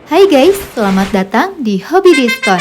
Hai guys, selamat datang di Hobi Diskon.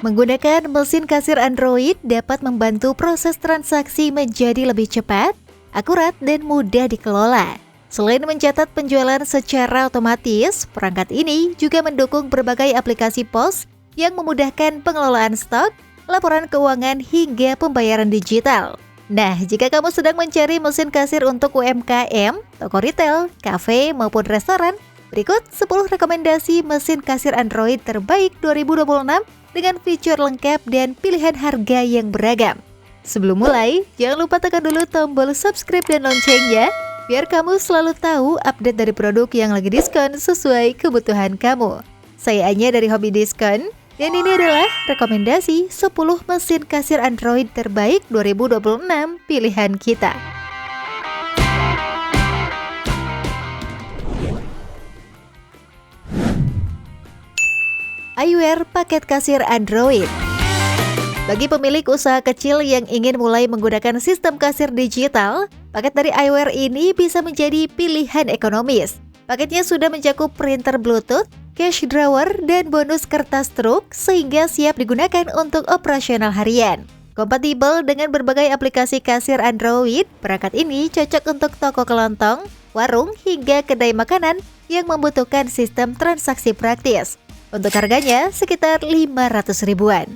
Menggunakan mesin kasir Android dapat membantu proses transaksi menjadi lebih cepat, akurat, dan mudah dikelola. Selain mencatat penjualan secara otomatis, perangkat ini juga mendukung berbagai aplikasi POS yang memudahkan pengelolaan stok, laporan keuangan, hingga pembayaran digital. Nah, jika kamu sedang mencari mesin kasir untuk UMKM, toko retail, kafe, maupun restoran, berikut 10 rekomendasi mesin kasir Android terbaik 2026 dengan fitur lengkap dan pilihan harga yang beragam. Sebelum mulai, jangan lupa tekan dulu tombol subscribe dan loncengnya, biar kamu selalu tahu update dari produk yang lagi diskon sesuai kebutuhan kamu. Saya Anya dari Hobi Diskon, dan ini adalah rekomendasi 10 mesin kasir Android terbaik 2026 pilihan kita. iWare paket kasir Android. Bagi pemilik usaha kecil yang ingin mulai menggunakan sistem kasir digital, paket dari iWare ini bisa menjadi pilihan ekonomis. Paketnya sudah mencakup printer Bluetooth, cash drawer, dan bonus kertas truk sehingga siap digunakan untuk operasional harian. Kompatibel dengan berbagai aplikasi kasir Android, perangkat ini cocok untuk toko kelontong, warung, hingga kedai makanan yang membutuhkan sistem transaksi praktis. Untuk harganya sekitar 500 ribuan.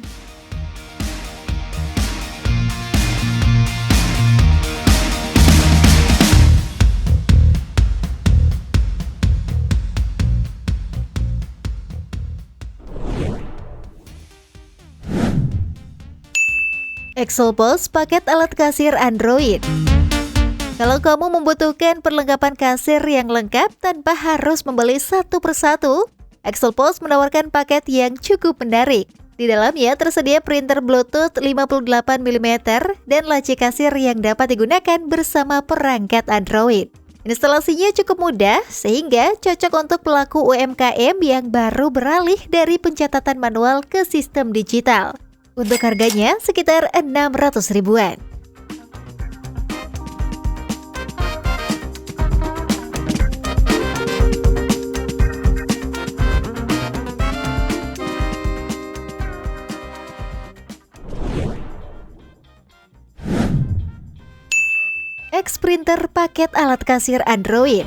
Excelpos paket alat kasir Android. Kalau kamu membutuhkan perlengkapan kasir yang lengkap tanpa harus membeli satu persatu, Excelpos menawarkan paket yang cukup menarik. Di dalamnya tersedia printer Bluetooth 58mm dan laci kasir yang dapat digunakan bersama perangkat Android. Instalasinya cukup mudah sehingga cocok untuk pelaku UMKM yang baru beralih dari pencatatan manual ke sistem digital. Untuk harganya sekitar 600 ribuan. Xprinter paket alat kasir Android.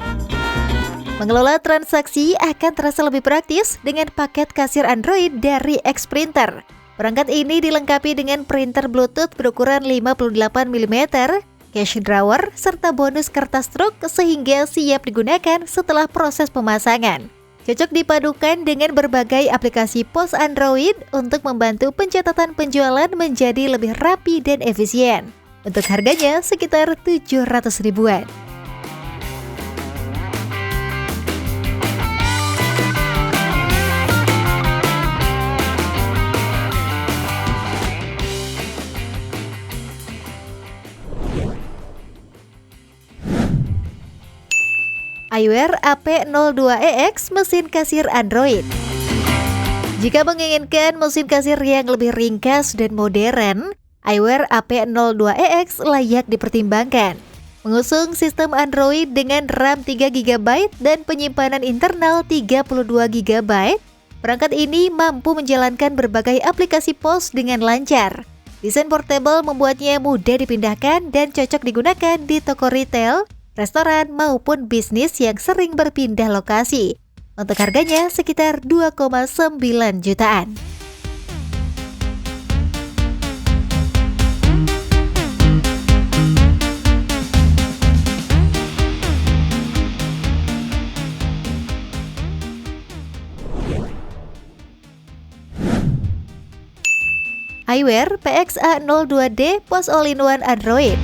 Mengelola transaksi akan terasa lebih praktis dengan paket kasir Android dari Xprinter. Perangkat ini dilengkapi dengan printer Bluetooth berukuran 58mm, cash drawer, serta bonus kertas truk sehingga siap digunakan setelah proses pemasangan. Cocok dipadukan dengan berbagai aplikasi POS Android untuk membantu pencatatan penjualan menjadi lebih rapi dan efisien. Untuk harganya sekitar 700 ribuan. iWare AP02EX mesin kasir Android. Jika menginginkan mesin kasir yang lebih ringkas dan modern, iWare AP02EX layak dipertimbangkan. Mengusung sistem Android dengan RAM 3GB dan penyimpanan internal 32GB, perangkat ini mampu menjalankan berbagai aplikasi POS dengan lancar. Desain portable membuatnya mudah dipindahkan dan cocok digunakan di toko retail, restoran, maupun bisnis yang sering berpindah lokasi. Untuk harganya sekitar 2,9 jutaan. iWare PXA02D POS All-in-One Android.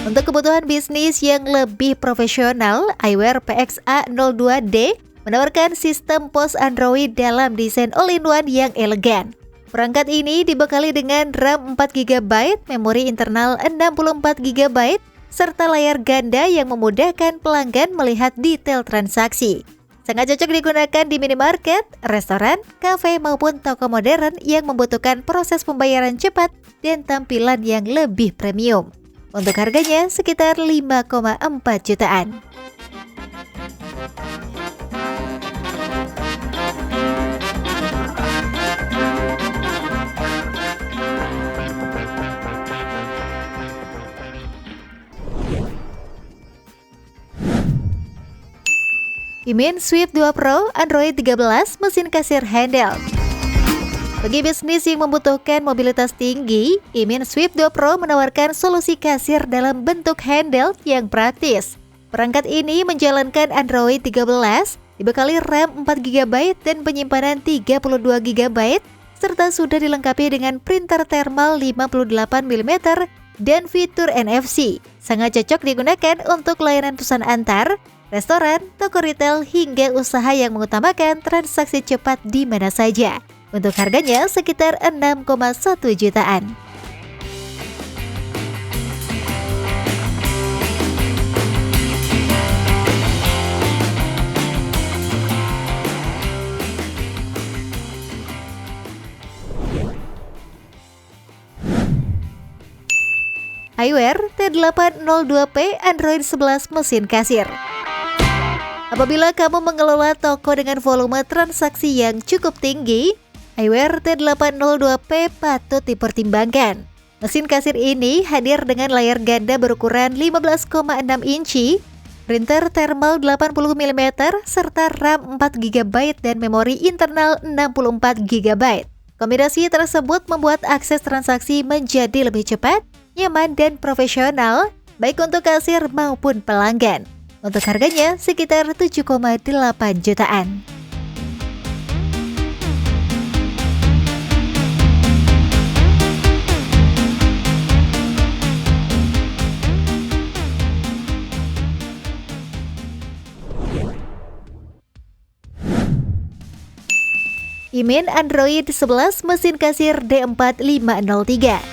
Untuk kebutuhan bisnis yang lebih profesional, iWare PXA02D menawarkan sistem POS Android dalam desain all-in-one yang elegan. Perangkat ini dibekali dengan RAM 4GB, memori internal 64GB, serta layar ganda yang memudahkan pelanggan melihat detail transaksi. Sangat cocok digunakan di minimarket, restoran, kafe maupun toko modern yang membutuhkan proses pembayaran cepat dan tampilan yang lebih premium. Untuk harganya sekitar 5,4 jutaan. Imin Swift 2 Pro Android 13 mesin kasir handheld. Bagi bisnis yang membutuhkan mobilitas tinggi, Imin Swift 2 Pro menawarkan solusi kasir dalam bentuk handheld yang praktis. Perangkat ini menjalankan Android 13, dibekali RAM 4GB dan penyimpanan 32GB, serta sudah dilengkapi dengan printer thermal 58mm dan fitur NFC. Sangat cocok digunakan untuk layanan pesan antar, restoran, toko retail, hingga usaha yang mengutamakan transaksi cepat di mana saja. Untuk harganya sekitar 6,1 jutaan. iWare T802P Android 11 mesin kasir. Apabila kamu mengelola toko dengan volume transaksi yang cukup tinggi, iWare T802P patut dipertimbangkan. Mesin kasir ini hadir dengan layar ganda berukuran 15,6 inci, printer thermal 80mm, serta RAM 4GB dan memori internal 64GB. Kombinasi tersebut membuat akses transaksi menjadi lebih cepat, nyaman, dan profesional, baik untuk kasir maupun pelanggan. Untuk harganya sekitar 7,8 jutaan. Imin Android 11 mesin kasir D4503.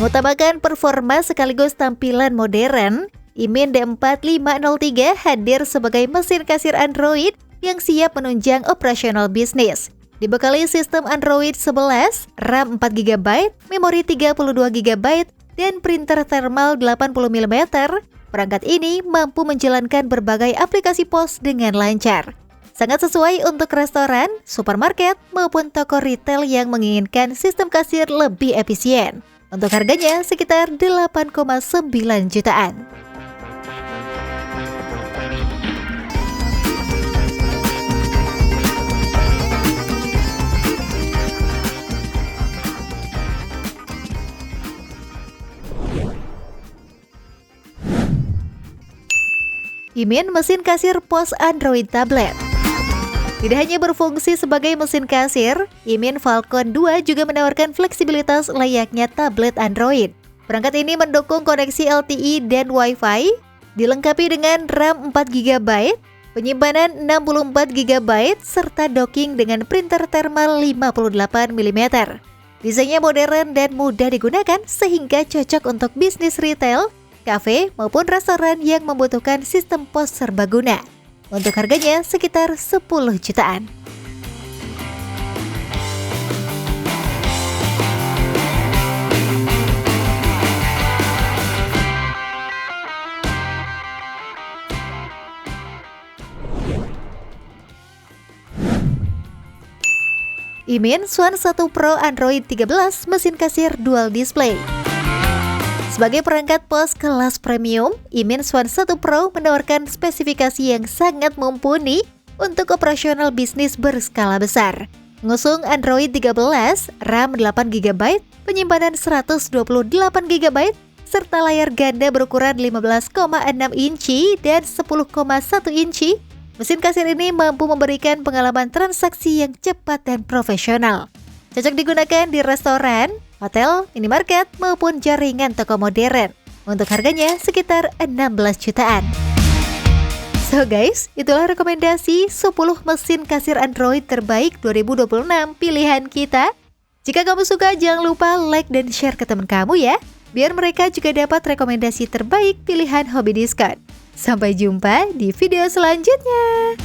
Mengutamakan performa sekaligus tampilan modern, Imin D4503 hadir sebagai mesin kasir Android yang siap menunjang operasional bisnis. Dibekali sistem Android 11, RAM 4GB, memori 32GB, dan printer thermal 80mm, perangkat ini mampu menjalankan berbagai aplikasi POS dengan lancar. Sangat sesuai untuk restoran, supermarket, maupun toko retail yang menginginkan sistem kasir lebih efisien. Untuk harganya sekitar 8,9 jutaan. Imin mesin kasir POS Android tablet. Tidak hanya berfungsi sebagai mesin kasir, Imin Falcon 2 juga menawarkan fleksibilitas layaknya tablet Android. Perangkat ini mendukung koneksi LTE dan Wi-Fi, dilengkapi dengan RAM 4GB, penyimpanan 64GB, serta docking dengan printer thermal 58mm. Desainnya modern dan mudah digunakan sehingga cocok untuk bisnis retail, kafe, maupun restoran yang membutuhkan sistem POS serbaguna. Untuk harganya sekitar 10 jutaan. Imin Swan 1 Pro Android 13 mesin kasir dual display. Sebagai perangkat POS kelas premium, Imin Swan 1 Pro menawarkan spesifikasi yang sangat mumpuni untuk operasional bisnis berskala besar. Mengusung Android 13, RAM 8GB, penyimpanan 128GB, serta layar ganda berukuran 15,6 inci dan 10,1 inci, mesin kasir ini mampu memberikan pengalaman transaksi yang cepat dan profesional. Cocok digunakan di restoran, hotel, minimarket, maupun jaringan toko modern. Untuk harganya sekitar 16 jutaan. So guys, itulah rekomendasi 10 mesin kasir Android terbaik 2026 pilihan kita. Jika kamu suka, jangan lupa like dan share ke teman kamu ya, biar mereka juga dapat rekomendasi terbaik pilihan Hobi Diskon. Sampai jumpa di video selanjutnya.